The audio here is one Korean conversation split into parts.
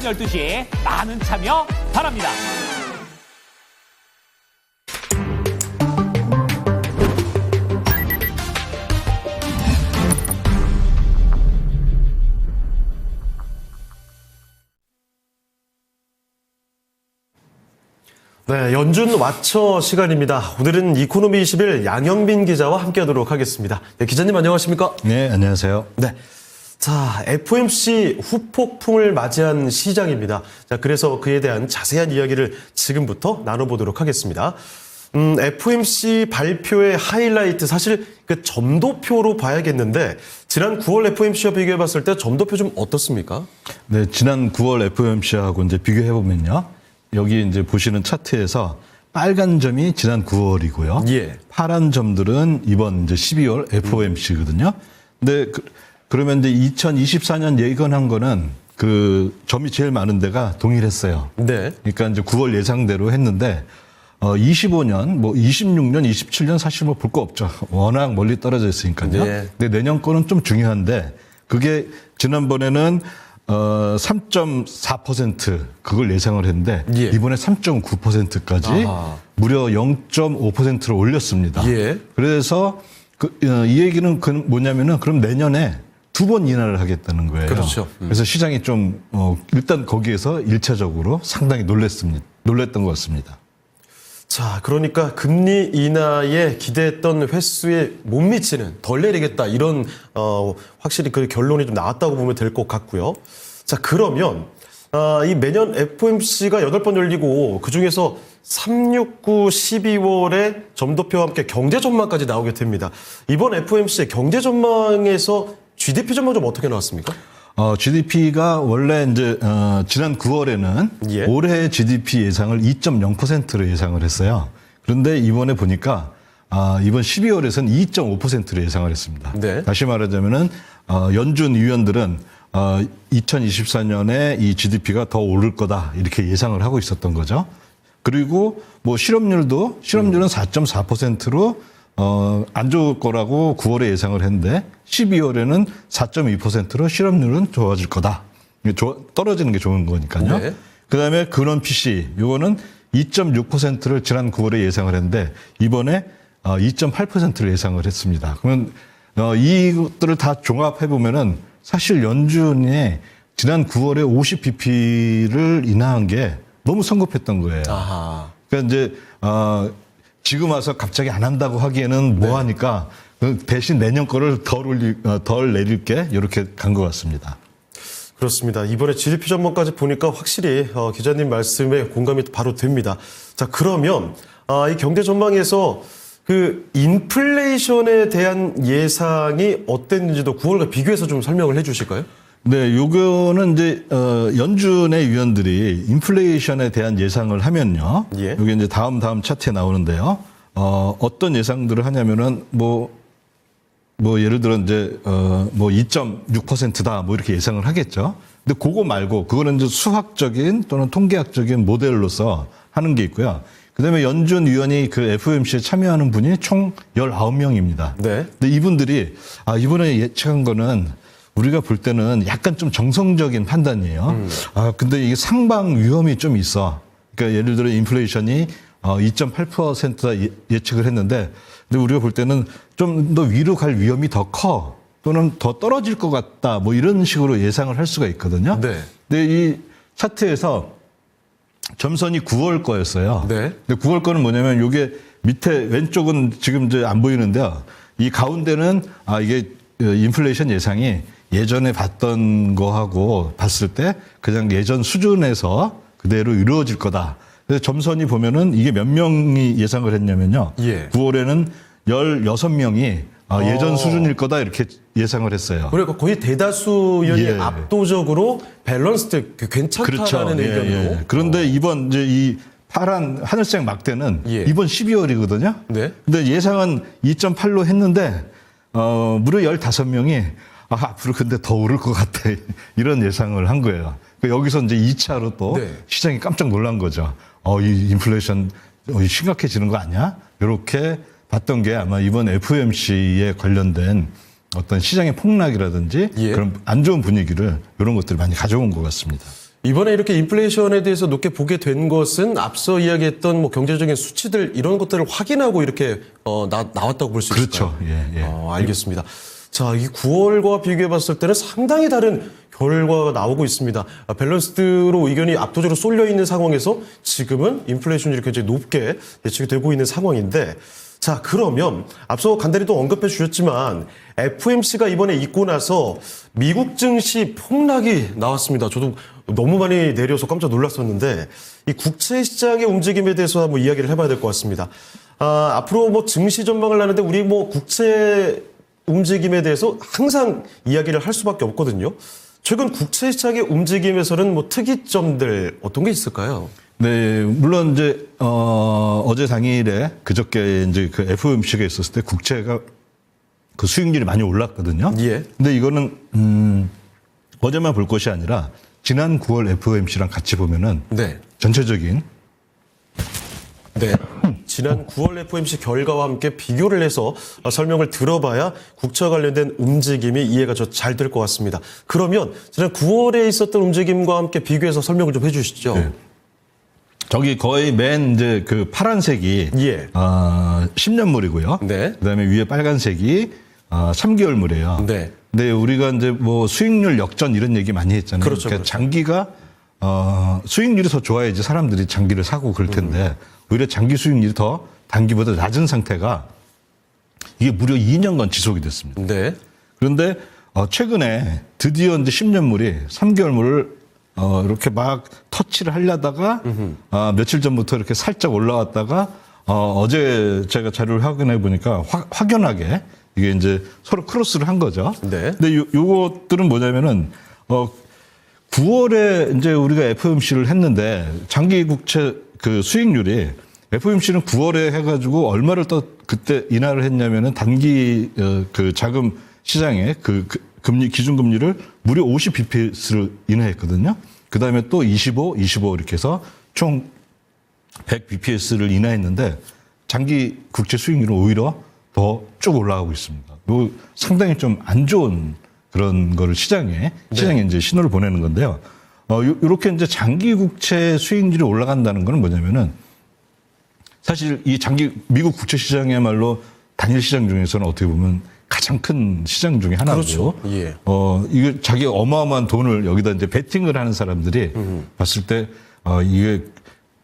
12시 많은 참여 바랍니다. 네, 연준 왓처 시간입니다. 오늘은 이코노미 21 양영민 기자와 함께하도록 하겠습니다. 네, 기자님 안녕하십니까? 네, 안녕하세요. 네. 자, FOMC 후폭풍을 맞이한 시장입니다. 자, 그래서 그에 대한 자세한 이야기를 지금부터 나눠보도록 하겠습니다. FOMC 발표의 하이라이트, 사실 그 점도표로 봐야겠는데, 지난 9월 FOMC와 비교해봤을 때 점도표 좀 어떻습니까? 네, 지난 9월 FOMC하고 이제 비교해보면요. 여기 이제 보시는 차트에서 빨간 점이 지난 9월이고요. 예. 파란 점들은 이번 이제 12월 FOMC거든요. 근데 그러면 이제 2024년 예견한 거는 그 점이 제일 많은 데가 동일했어요. 네. 그러니까 이제 9월 예상대로 했는데 25년, 뭐 26년, 27년 사실 뭐 볼 거 없죠. 워낙 멀리 떨어져 있으니까요. 네. 근데 내년 거는 좀 중요한데 그게 지난번에는 3.4% 그걸 예상을 했는데 예. 이번에 3.9%까지 무려 0.5%를 올렸습니다. 예. 그래서 이 얘기는 뭐냐면은 그럼 내년에 2번 인하를 하겠다는 거예요. 그렇죠. 그래서 시장이 좀 일단 거기에서 1차적으로 상당히 놀랬던 것 같습니다. 자, 그러니까 금리 인하에 기대했던 횟수에 못 미치는, 덜 내리겠다, 이런 확실히 그 결론이 좀 나왔다고 보면 될 것 같고요. 자, 그러면 이 매년 FOMC가 8번 열리고 그중에서 3, 6, 9, 12월에 점도표와 함께 경제 전망까지 나오게 됩니다. 이번 FOMC의 경제 전망에서 GDP 전망 좀 어떻게 나왔습니까? GDP가 원래 이제 지난 9월에는 예. 올해 GDP 예상을 2.0%로 예상을 했어요. 그런데 이번에 보니까 이번 12월에서는 2.5%로 예상을 했습니다. 네. 다시 말하자면은 연준 위원들은 2024년에 이 GDP가 더 오를 거다 이렇게 예상을 하고 있었던 거죠. 그리고 뭐 실업률은 4.4%로 안 좋을 거라고 9월에 예상을 했는데 12월에는 4.2%로 실업률은 좋아질 거다. 떨어지는 게 좋은 거니까요. 네. 그다음에 근원 PC 이거는 2.6%를 지난 9월에 예상을 했는데 이번에 2.8%를 예상을 했습니다. 그러면 이것들을 다 종합해 보면은 사실 연준이 지난 9월에 50bp를 인하한 게 너무 성급했던 거예요. 아하. 그러니까 이제 지금 와서 갑자기 안 한다고 하기에는 뭐 하니까 대신 내년 거를 덜 내릴게 이렇게 간 것 같습니다. 그렇습니다. 이번에 GDP 전망까지 보니까 확실히 기자님 말씀에 공감이 바로 됩니다. 자, 그러면 이 경제 전망에서 그 인플레이션에 대한 예상이 어땠는지도 9월과 비교해서 좀 설명을 해 주실까요? 네, 요거는 이제 연준의 위원들이 인플레이션에 대한 예상을 하면요. 예. 이게 이제 다음 차트에 나오는데요. 어떤 예상들을 하냐면은 뭐 예를 들어 이제 뭐 2.6%다 뭐 이렇게 예상을 하겠죠. 근데 그거 말고 그거는 이제 수학적인 또는 통계학적인 모델로서 하는 게 있고요. 그다음에 연준 위원이 그 FOMC에 참여하는 분이 총 19명입니다. 네. 근데 이분들이 이번에 예측한 거는 우리가 볼 때는 약간 좀 정성적인 판단이에요. 근데 이게 상방 위험이 좀 있어. 그러니까 예를 들어 인플레이션이 2.8%다 예측을 했는데, 근데 우리가 볼 때는 좀 더 위로 갈 위험이 더 커. 또는 더 떨어질 것 같다. 뭐 이런 식으로 예상을 할 수가 있거든요. 네. 근데 이 차트에서 점선이 9월 거였어요. 네. 근데 9월 거는 뭐냐면 이게 밑에 왼쪽은 지금 이제 안 보이는데요. 이 가운데는 이게 인플레이션 예상이 예전에 봤던 거하고 봤을 때 그냥 예전 수준에서 그대로 이루어질 거다. 그래서 점선이 보면은 이게 몇 명이 예상을 했냐면요. 예. 9월에는 16명이 예전 수준일 거다 이렇게 예상을 했어요. 그러니까 거의 대다수 의원이 예. 압도적으로 밸런스드 괜찮다라는 그렇죠. 의견으로. 예. 그런데 이번 이제 이 파란 하늘색 막대는 예. 이번 12월이거든요. 네. 근데 예상은 2.8로 했는데 무려 15명이 앞으로 근데 더 오를 것 같아. 이런 예상을 한 거예요. 여기서 이제 2차로 또 네. 시장이 깜짝 놀란 거죠. 이 인플레이션 심각해지는 거 아니야? 이렇게 봤던 게 아마 이번 FOMC에 관련된 어떤 시장의 폭락이라든지 예. 그런 안 좋은 분위기를 이런 것들을 많이 가져온 것 같습니다. 이번에 이렇게 인플레이션에 대해서 높게 보게 된 것은 앞서 이야기했던 뭐 경제적인 수치들 이런 것들을 확인하고 이렇게 나왔다고 볼 수 있을까요? 그렇죠. 예, 예. 알겠습니다. 자, 이 9월과 비교해 봤을 때는 상당히 다른 결과가 나오고 있습니다. 밸런스드로 의견이 압도적으로 쏠려 있는 상황에서 지금은 인플레이션이 굉장히 높게 예측이 되고 있는 상황인데, 자, 그러면 앞서 간단히 또 언급해 주셨지만 FOMC가 이번에 있고 나서 미국 증시 폭락이 나왔습니다. 저도 너무 많이 내려서 깜짝 놀랐었는데 이 국채 시장의 움직임에 대해서 한번 이야기를 해봐야 될 것 같습니다. 앞으로 뭐 증시 전망을 하는데 우리 뭐 국채 움직임에 대해서 항상 이야기를 할 수밖에 없거든요. 최근 국채 시장의 움직임에서는 뭐 특이점들 어떤 게 있을까요? 네, 물론 이제 어제 당일에 그저께 이제 그 FOMC가 있었을 때 국채가 그 수익률이 많이 올랐거든요. 예. 근데 이거는 어제만 볼 것이 아니라 지난 9월 FOMC랑 같이 보면은 네. 전체적인 네. 지난 9월 FOMC 결과와 함께 비교를 해서 설명을 들어봐야 국채와 관련된 움직임이 이해가 잘 될 것 같습니다. 그러면 지난 9월에 있었던 움직임과 함께 비교해서 설명을 좀 해주시죠. 네. 저기 거의 맨 이제 그 파란색이 예. 10년물이고요. 네. 그다음에 위에 빨간색이 3개월물이에요. 네. 근데 우리가 이제 뭐 수익률 역전 이런 얘기 많이 했잖아요. 그렇죠, 그러니까 그렇죠. 장기가 수익률이 더 좋아야지 사람들이 장기를 사고 그럴 텐데 오히려 장기 수익률이 더 단기보다 낮은 상태가 이게 무려 2년간 지속이 됐습니다. 네. 그런데 최근에 드디어 이제 10년물이 3개월물을 이렇게 막 터치를 하려다가 며칠 전부터 이렇게 살짝 올라왔다가 어제 제가 자료를 확인해 보니까 확연하게 이게 이제 서로 크로스를 한 거죠. 네. 근데 요것들은 뭐냐면은 9월에 이제 우리가 FOMC를 했는데 장기 국채 그 수익률이 FOMC는 9월에 해가지고 얼마를 그때 인하를 했냐면은 단기 그 자금 시장에 그 금리 기준금리를 무려 50bps를 인하했거든요. 그 다음에 또 25 이렇게 해서 총 100bps를 인하했는데 장기 국채 수익률은 오히려 더 쭉 올라가고 있습니다. 뭐 상당히 좀 안 좋은 그런 거를 시장에 이제 신호를 보내는 건데요. 이렇게 이제 장기 국채 수익률이 올라간다는 거는 뭐냐면은 사실 이 장기 미국 국채 시장이야말로 단일 시장 중에서는 어떻게 보면 가장 큰 시장 중에 하나고. 그렇죠. 예. 이게 자기 어마어마한 돈을 여기다 이제 베팅을 하는 사람들이 봤을 때 이게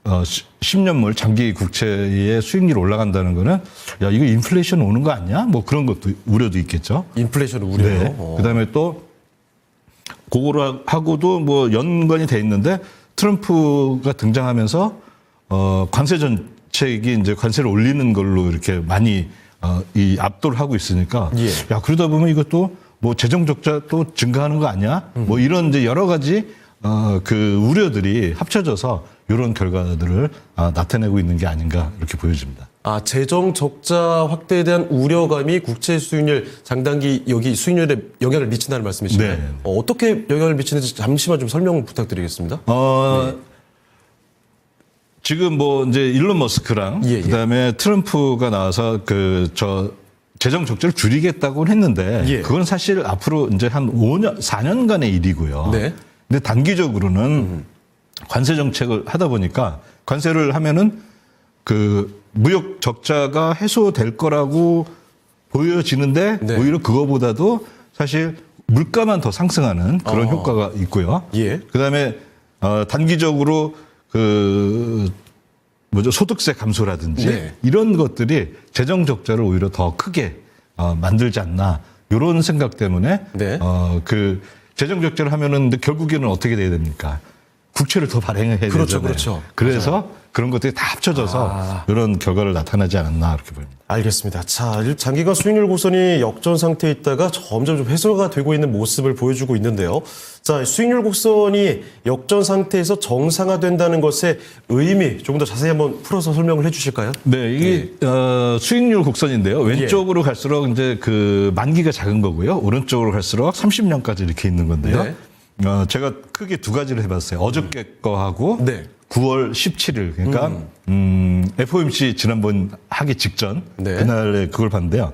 10년물 장기 국채의 수익률이 올라간다는 거는 야 이거 인플레이션 오는 거 아니야? 뭐 그런 것도 우려도 있겠죠. 인플레이션 우려요. 네. 그다음에 또 그거를 하고도 뭐 연관이 돼 있는데 트럼프가 등장하면서 관세 정책이 이제 관세를 올리는 걸로 이렇게 많이 이 압도를 하고 있으니까 예. 야 그러다 보면 이것도 뭐 재정 적자 또 증가하는 거 아니야? 뭐 이런 이제 여러 가지 그 우려들이 합쳐져서 이런 결과들을 나타내고 있는 게 아닌가 이렇게 보여집니다. 재정 적자 확대에 대한 우려감이 국채 수익률 장단기 여기 수익률에 영향을 미친다는 말씀이신가요? 네. 어떻게 영향을 미치는지 잠시만 좀 설명 부탁드리겠습니다. 지금 뭐 이제 일론 머스크랑 예, 예. 그다음에 트럼프가 나와서 재정 적자를 줄이겠다고는 했는데 예. 그건 사실 앞으로 이제 한 4년간의 일이고요. 네. 근데 단기적으로는 관세 정책을 하다 보니까 관세를 하면은 그 무역 적자가 해소될 거라고 보여지는데 네. 오히려 그거보다도 사실 물가만 더 상승하는 그런 효과가 있고요. 예. 그다음에 단기적으로 소득세 감소라든지 네. 이런 것들이 재정 적자를 오히려 더 크게 만들지 않나 이런 생각 때문에 네. 그 재정 적자를 하면은 근데 결국에는 어떻게 돼야 됩니까? 국채를 더 발행해야 그렇죠, 되잖아요. 그렇죠. 그래서 그런 것들이 다 합쳐져서 이런 결과를 나타나지 않았나 그렇게 보입니다. 알겠습니다. 자, 장기간 수익률 곡선이 역전 상태에 있다가 점점 좀 해소가 되고 있는 모습을 보여주고 있는데요. 자, 수익률 곡선이 역전 상태에서 정상화된다는 것의 의미 조금 더 자세히 한번 풀어서 설명을 해주실까요? 네, 이게 수익률 곡선인데요. 왼쪽으로 갈수록 이제 그 만기가 작은 거고요. 오른쪽으로 갈수록 30년까지 이렇게 있는 건데요. 네. 제가 크게 두 가지를 해봤어요. 어저께 거하고 네. 9월 17일 그러니까 FOMC 지난번 하기 직전 네. 그날에 그걸 봤는데요.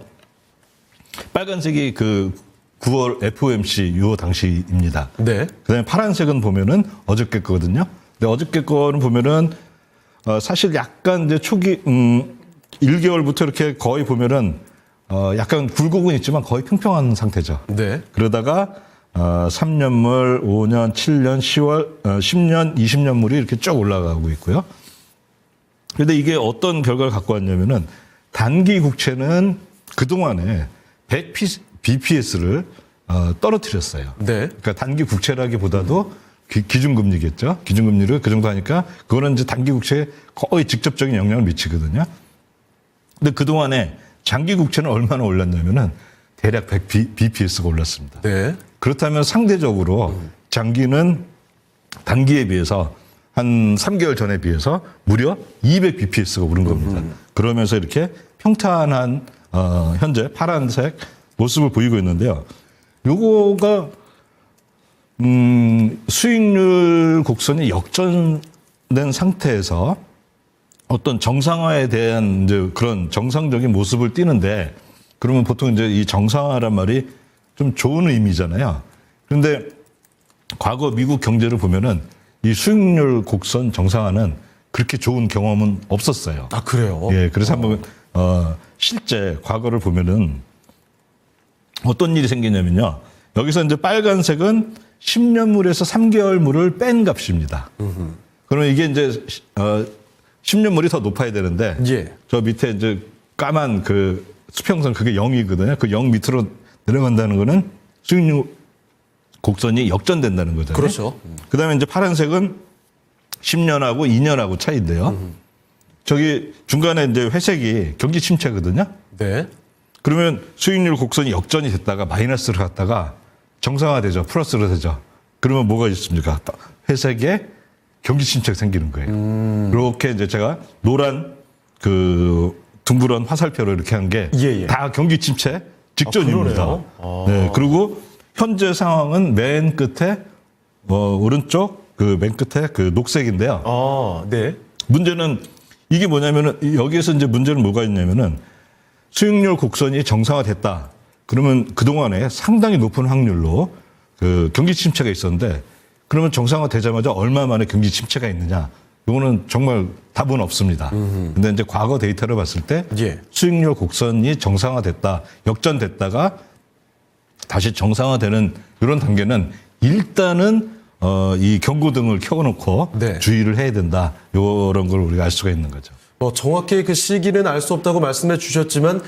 빨간색이 그 9월 FOMC 요 당시입니다. 네. 그다음에 파란색은 보면은 어저께 거거든요. 근데 어저께 거는 보면은 사실 약간 이제 초기 1개월부터 이렇게 거의 보면은 약간 굴곡은 있지만 거의 평평한 상태죠. 네. 그러다가 3년물, 5년, 7년, 10월, 10년, 20년물이 이렇게 쭉 올라가고 있고요. 그런데 이게 어떤 결과를 갖고 왔냐면은 단기 국채는 그동안에 100 BPS를 떨어뜨렸어요. 네. 그러니까 단기 국채라기보다도 기준금리겠죠. 기준금리를 그 정도 하니까 그거는 이제 단기 국채에 거의 직접적인 영향을 미치거든요. 근데 그동안에 장기 국채는 얼마나 올랐냐면은 대략 100 BPS가 올랐습니다. 네. 그렇다면 상대적으로 장기는 단기에 비해서 한 3개월 전에 비해서 무려 200 BPS가 오른 겁니다. 그러면서 이렇게 평탄한 현재 파란색 모습을 보이고 있는데요. 요거가 수익률 곡선이 역전된 상태에서 어떤 정상화에 대한 이제 그런 정상적인 모습을 띠는데 그러면 보통 이제 이 정상화란 말이 좀 좋은 의미잖아요. 그런데 과거 미국 경제를 보면은 이 수익률 곡선 정상화는 그렇게 좋은 경험은 없었어요. 아, 그래요? 예, 그래서 한번 실제 과거를 보면은 어떤 일이 생기냐면요. 여기서 이제 빨간색은 10년물에서 3개월물을 뺀 값입니다. 그러면 이게 이제 10년물이 더 높아야 되는데 예. 저 밑에 이제 까만 그 수평선 그게 0이거든요. 그 0 밑으로 내려간다는 거는 수익률 곡선이 역전된다는 거잖아요. 그렇죠. 그다음에 이제 파란색은 10년하고 2년하고 차이인데요. 저기 중간에 이제 회색이 경기 침체거든요. 네. 그러면 수익률 곡선이 역전이 됐다가 마이너스로 갔다가 정상화되죠. 플러스로 되죠. 그러면 뭐가 있습니까? 회색에 경기 침체가 생기는 거예요. 그렇게 이제 제가 노란 그 둥그런 화살표로 이렇게 한 게 예, 다 예. 경기 침체 직전입니다. 그러네요. 네. 그리고 현재 상황은 맨 끝에 오른쪽 그 맨 끝에 그 녹색인데요. 아, 네. 문제는 이게 뭐냐면은 여기에서 이제 문제는 뭐가 있냐면은 수익률 곡선이 정상화됐다. 그러면 그동안에 상당히 높은 확률로 그 경기 침체가 있었는데 그러면 정상화 되자마자 얼마 만에 경기 침체가 있느냐. 이거는 정말 답은 없습니다. 근데 이제 과거 데이터를 봤을 때 예. 수익률 곡선이 정상화됐다. 역전됐다가 다시 정상화되는 이런 단계는 일단은 이 경고등을 켜놓고 네. 주의를 해야 된다. 이런 걸 우리가 알 수가 있는 거죠. 뭐 정확히 그 시기는 알 수 없다고 말씀해 주셨지만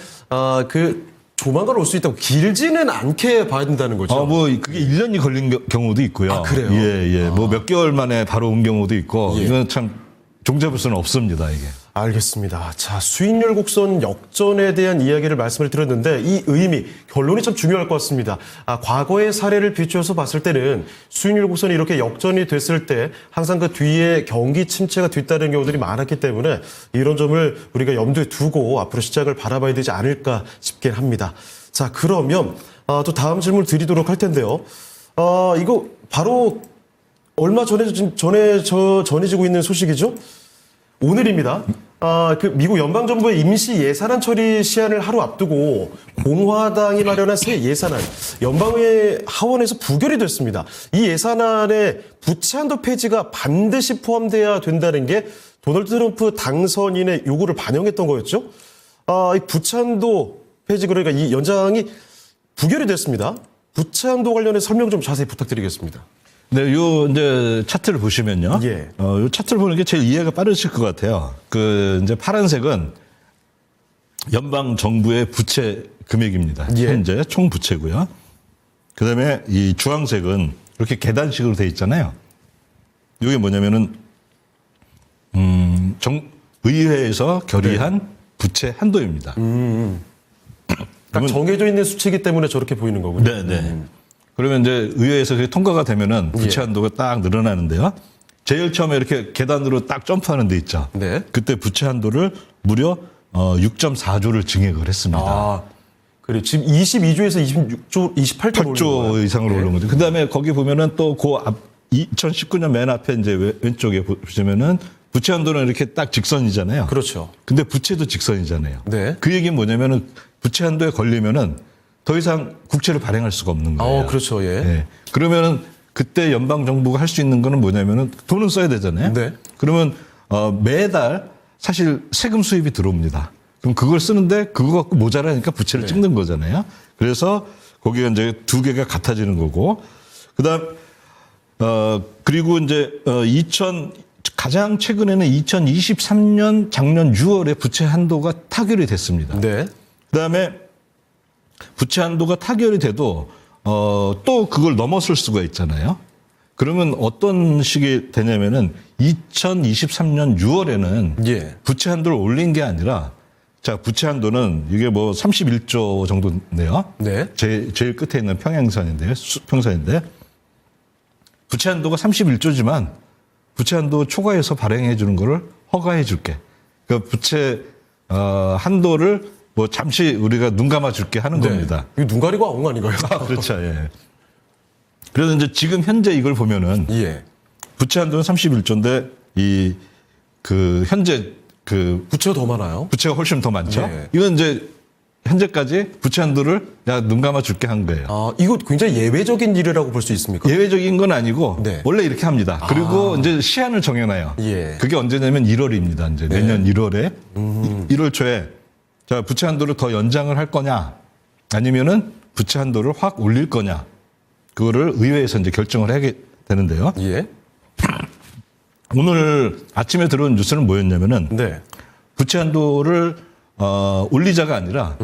그 조만간 올 수 있다고 길지는 않게 봐야 된다는 거죠. 뭐 그게 1년이 걸린 경우도 있고요. 아, 그래요? 예. 뭐 몇 개월 만에 바로 온 경우도 있고 예. 이건 참 종잡을 수는 없습니다, 이게. 알겠습니다. 자, 수익률 곡선 역전에 대한 이야기를 말씀을 드렸는데 이 의미, 결론이 참 중요할 것 같습니다. 과거의 사례를 비추어서 봤을 때는 수익률 곡선이 이렇게 역전이 됐을 때 항상 그 뒤에 경기 침체가 뒤따르는 경우들이 많았기 때문에 이런 점을 우리가 염두에 두고 앞으로 시장을 바라봐야 되지 않을까 싶긴 합니다. 자, 그러면 또 다음 질문을 드리도록 할 텐데요. 이거 바로 얼마 전해지고 있는 소식이죠? 오늘입니다. 그 미국 연방정부의 임시 예산안 처리 시한을 하루 앞두고 공화당이 마련한 새 예산안, 연방의 하원에서 부결이 됐습니다. 이 예산안에 부채 한도 폐지가 반드시 포함돼야 된다는 게 도널드 트럼프 당선인의 요구를 반영했던 거였죠. 이 부채 한도 폐지, 그러니까 이 연장이 부결이 됐습니다. 부채 한도 관련해 설명 좀 자세히 부탁드리겠습니다. 네, 요 이제 차트를 보시면요. 예. 요 차트를 보는 게 제일 이해가 빠르실 것 같아요. 그 이제 파란색은 연방 정부의 부채 금액입니다. 예. 현재 총 부채고요. 그다음에 이 주황색은 이렇게 계단식으로 돼 있잖아요. 이게 뭐냐면은 의회에서 결의한 부채 한도입니다. 그러니까 정해져 있는 수치이기 때문에 저렇게 보이는 거군요. 네. 그러면 이제 의회에서 그게 통과가 되면은 부채 예. 한도가 딱 늘어나는데요. 제일 처음에 이렇게 계단으로 딱 점프하는 데 있죠. 네. 그때 부채 한도를 무려 6.4조를 증액을 했습니다. 그래 지금 22조에서 26조, 28조 8조 이상으로 네. 오른 거죠. 그다음에 거기 보면은 또 그 앞 2019년 맨 앞에 이제 왼쪽에 보시면은 부채 한도는 이렇게 딱 직선이잖아요. 그렇죠. 근데 부채도 직선이잖아요. 네. 그 얘기는 뭐냐면은 부채 한도에 걸리면은 더 이상 국채를 발행할 수가 없는 거예요. 그렇죠. 예. 예. 그러면은 그때 연방 정부가 할 수 있는 거는 뭐냐면은 돈은 써야 되잖아요. 네. 그러면 매달 사실 세금 수입이 들어옵니다. 그럼 그걸 쓰는데 그거 갖고 모자라니까 부채를 네. 찍는 거잖아요. 그래서 거기가 이제 두 개가 같아지는 거고, 그다음 그리고 이제 가장 최근에는 2023년 작년 6월에 부채 한도가 타결이 됐습니다. 네. 그다음에 부채 한도가 타결이 돼도 또 그걸 넘어설 수가 있잖아요. 그러면 어떤 식이 되냐면은 2023년 6월에는 예. 부채 한도를 올린 게 아니라, 자, 부채 한도는 이게 뭐 31조 정도인데요. 네. 제일 끝에 있는 평행선인데요. 수평선인데, 부채 한도가 31조지만 부채 한도 초과해서 발행해 주는 거를 허가해 줄게. 그러니까 부채 한도를 뭐 잠시 우리가 눈 감아 줄게 하는 겁니다. 이거 눈 가리고 아웅 아닌가요? 그렇죠. 예. 그래서 이제 지금 현재 이걸 보면은 예. 부채 한도는 31조인데 현재 부채가 더 많아요. 부채가 훨씬 더 많죠. 예. 이건 이제 현재까지 부채 한도를 눈 감아 줄게 한 거예요. 이거 굉장히 예외적인 일이라고 볼 수 있습니까? 예외적인 건 아니고 네. 원래 이렇게 합니다. 그리고 이제 시한을 정해놔요. 예. 그게 언제냐면 1월입니다. 이제 내년 1월에 1월 초에 자, 부채 한도를 더 연장을 할 거냐, 아니면은 부채 한도를 확 올릴 거냐, 그거를 의회에서 이제 결정을 하게 되는데요. 예. 오늘 아침에 들어온 뉴스는 뭐였냐면은 네. 부채 한도를 올리자가 아니라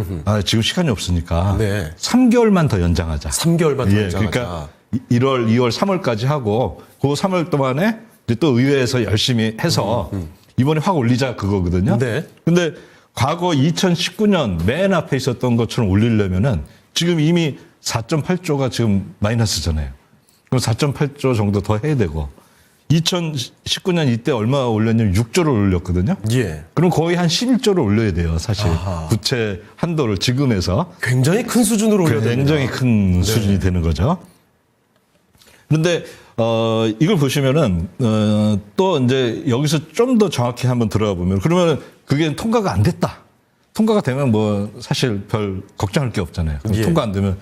지금 시간이 없으니까 네. 3개월만 더 연장하자. 3개월만 더 예, 연장하자. 그러니까 1월, 2월, 3월까지 하고 그 3월 동안에 이제 또 의회에서 열심히 해서 이번에 확 올리자 그거거든요. 네. 근데 과거 2019년 맨 앞에 있었던 것처럼 올리려면은 지금 이미 4.8조가 지금 마이너스잖아요. 그럼 4.8조 정도 더 해야 되고, 2019년 이때 얼마 올렸냐면 6조를 올렸거든요. 예. 그럼 거의 한 11조를 올려야 돼요, 사실. 아하. 부채 한도를 지금에서. 굉장히 큰 수준으로 올려야 됩니다. 굉장히 큰 수준이 되는 거죠. 그런데 이걸 보시면은 또 이제 여기서 좀 더 정확히 한번 들어가 보면, 그러면 그게 통과가 안 됐다. 통과가 되면 뭐 사실 별 걱정할 게 없잖아요. 예. 통과 안 되면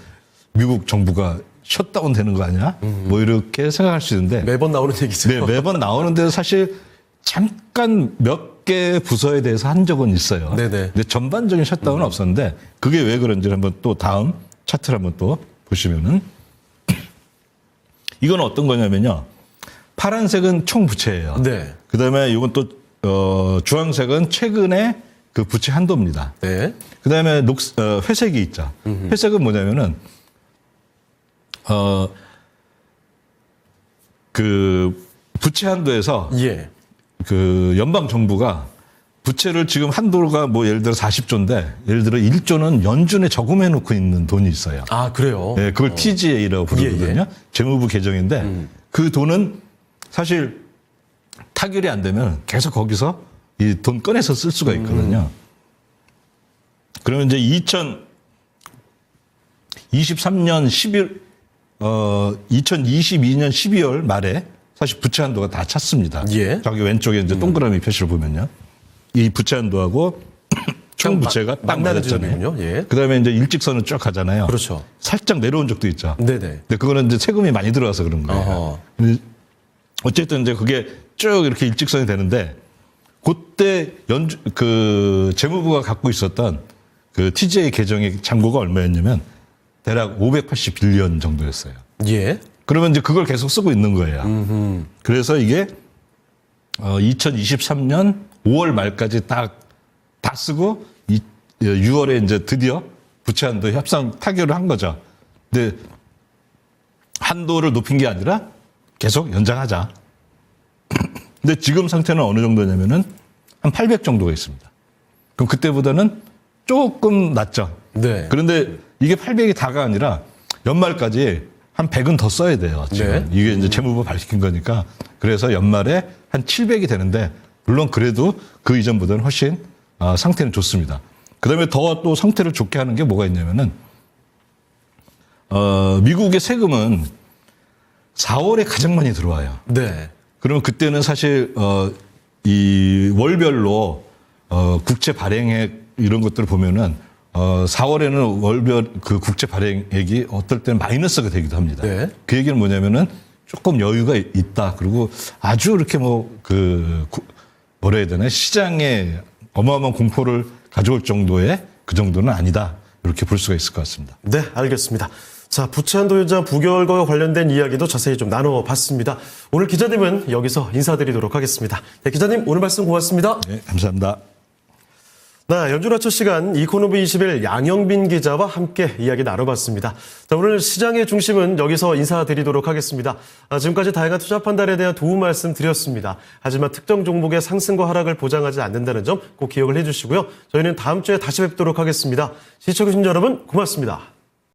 미국 정부가 셧다운 되는 거 아니야? 뭐 이렇게 생각할 수 있는데, 매번 나오는 얘기죠. 네, 매번 나오는데 사실 잠깐 몇 개 부서에 대해서 한 적은 있어요. 네네. 근데 전반적인 셧다운은 없었는데, 그게 왜 그런지 한번 또 다음 차트를 한번 또 보시면은, 이건 어떤 거냐면요. 파란색은 총 부채예요. 네. 그 다음에 이건 또 주황색은 최근에 그 부채 한도입니다. 네. 그 다음에 회색이 있죠. 회색은 뭐냐면은 그 부채 한도에서 예. 그 연방 정부가 부채를 지금 한도가 뭐 예를 들어 40조인데 예를 들어 1조는 연준에 저금해 놓고 있는 돈이 있어요. 그래요? 네, 그걸 TGA라고 부르거든요. 재무부 계정인데 그 돈은 사실 타결이 안 되면 계속 거기서 이 돈 꺼내서 쓸 수가 있거든요. 그러면 이제 2023년 2022년 12월 말에 사실 부채 한도가 다 찼습니다. 예. 저기 왼쪽에 이제 동그라미 표시를 보면요. 이 부채 한도하고 총 부채가 딱 만나는 맞았잖아요. 지점이군요. 예. 그다음에 이제 일직선을 쭉 가잖아요. 그렇죠. 살짝 내려온 적도 있죠. 네네. 근데 그거는 이제 세금이 많이 들어와서 그런 거예요. 어허. 근데 어쨌든 이제 그게 쭉 이렇게 일직선이 되는데, 그때 그 재무부가 갖고 있었던 그 TGA 계정의 잔고가 얼마였냐면 대략 580빌리언 정도였어요. 예. 그러면 이제 그걸 계속 쓰고 있는 거예요. 그래서 이게 2023년 5월 말까지 다 쓰고 6월에 이제 드디어 부채 한도 협상 타결을 한 거죠. 근데 한도를 높인 게 아니라 계속 연장하자. 근데 지금 상태는 어느 정도냐면은 한 800 정도가 있습니다. 그럼 그때보다는 조금 낮죠. 네. 그런데 이게 800이 다가 아니라 연말까지 한 100은 더 써야 돼요. 지금. 네. 이게 이제 재무부 밝힌 거니까. 그래서 연말에 한 700이 되는데, 물론 그래도 그 이전보다는 훨씬 상태는 좋습니다. 그 다음에 더 또 상태를 좋게 하는 게 뭐가 있냐면은, 미국의 세금은 4월에 가장 많이 들어와요. 네. 그러면 그때는 사실 이 월별로 국채 발행액 이런 것들을 보면은 4월에는 월별 그 국제 발행액이 어떨 때는 마이너스가 되기도 합니다. 네. 그 얘기는 뭐냐면은 조금 여유가 있다. 그리고 아주 이렇게 뭐라 해야 되나 시장에 어마어마한 공포를 가져올 정도의 그 정도는 아니다. 이렇게 볼 수가 있을 것 같습니다. 네, 알겠습니다. 자, 부채 한도 현장 부결과 관련된 이야기도 자세히 좀 나눠봤습니다. 오늘 기자님은 여기서 인사드리도록 하겠습니다. 네, 기자님 오늘 말씀 고맙습니다. 네, 감사합니다. 네, 연준 아초 시간 이코노미 21 양영빈 기자와 함께 이야기 나눠봤습니다. 자, 오늘 시장의 중심은 여기서 인사드리도록 하겠습니다. 지금까지 다양한 투자 판단에 대한 도움 말씀 드렸습니다. 하지만 특정 종목의 상승과 하락을 보장하지 않는다는 점 꼭 기억을 해주시고요. 저희는 다음 주에 다시 뵙도록 하겠습니다. 시청해주신 여러분 고맙습니다.